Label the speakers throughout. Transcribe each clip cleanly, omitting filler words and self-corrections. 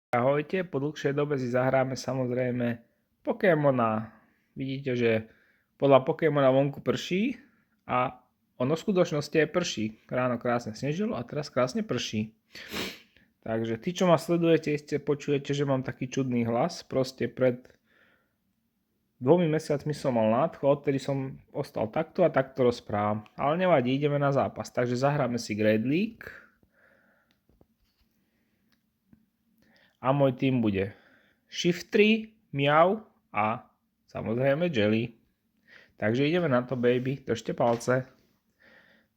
Speaker 1: Ahojte, po dlhšej dobe si zahráme samozrejme Pokémona. Vidíte, že podľa Pokémona vonku prší a ono v skutočnosti aj prší. Ráno krásne snežilo a teraz krásne prší. Takže tí, čo ma sledujete, iste počujete, že mám taký čudný hlas. Proste pred 2 mesiacmi som mal nádchu, odtedy som ostal takto a takto rozprávam. Ale nevadí, ideme na zápas. Takže zahráme si Great League. A môj tým bude Shiftry, Miau a samozrejme Jelly. Takže ideme na to, baby, držte palce.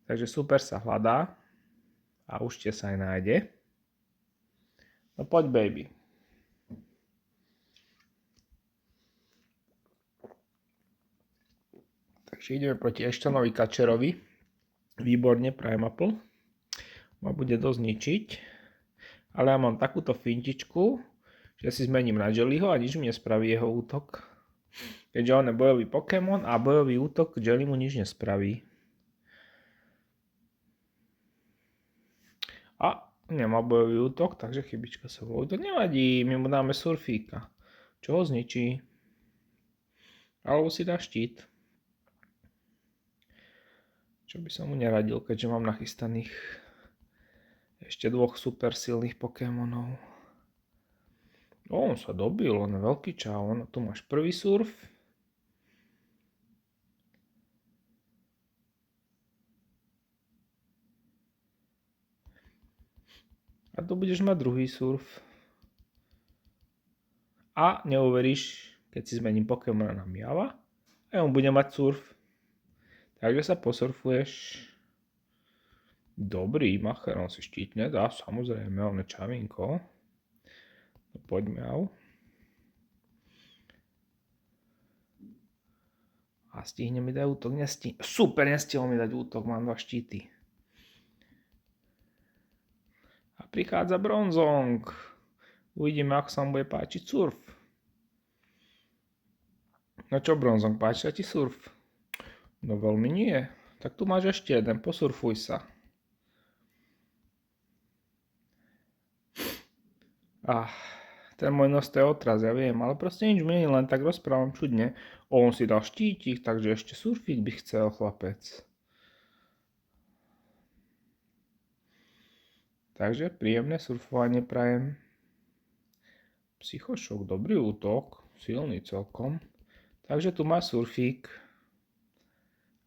Speaker 1: Takže super sa hľadá a určite sa aj nájde. No poď, baby. Takže ideme proti Eštanovi Kačerovi. Výborne, Primeapple. Ma bude dosť ničiť. Ale ja mám takúto fintičku, že si zmením na Jellyho a nič mi nespraví jeho útok. Keďže on je bojový Pokémon a bojový útok Jelly mu nič nespraví. A nemá bojový útok, takže chybička sa volí. To nevadí, my mu dáme Surfíka. Čo ho zničí? Alebo si dá štít. Čo by som mu neradil, keďže mám nachystaných ešte dvoch super silných Pokémonov. On sa dobil, on je veľký čau. Tu máš prvý surf. A tu budeš mať druhý surf. A neuveríš, keď si zmením Pokémona na Miava, a on bude mať surf. Takže sa posurfuješ. Dobrý macher, on si štítne dá, samozrejme, on je čavinko. No poďme, au. A stihne mi dať útok, Super, nestihol mi dať útok, mám 2 štíty. A prichádza Bronzong. Uvidíme, ako sa mu bude páčiť surf. No čo, Bronzong, páči sa ti surf? No veľmi nie. Tak tu máš ešte jeden, posurfuj sa. Ten môj nos to je otraz, ja viem, ale proste nič menej, len tak rozprávam čudne. On si dal štítik, takže ešte surfík by chcel, chlapec. Takže príjemné surfovanie prajem. Psychošok, dobrý útok, silný celkom. Takže tu má surfík.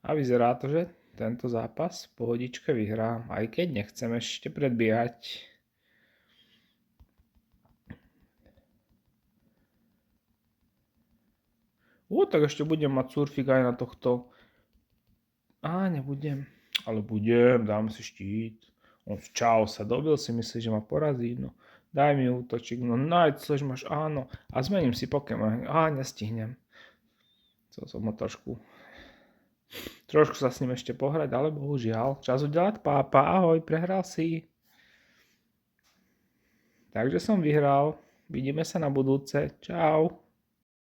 Speaker 1: A vyzerá to, že tento zápas v pohodičke vyhrám, aj keď nechcem ešte predbiehať. Tak ešte budem mať surfík aj na tohto. Nebudem. Ale budem, dám si štít. On čau sa dobil, si myslí, že ma porazí. No, daj mi útočík. No, chceš máš, áno. A zmením si Pokémon. Nestihnem. Chcel som ho trošku sa s ním ešte pohrať, ale bohužiaľ. Čas udelať pápa. Ahoj, prehral si. Takže som vyhral. Vidíme sa na budúce. Čau.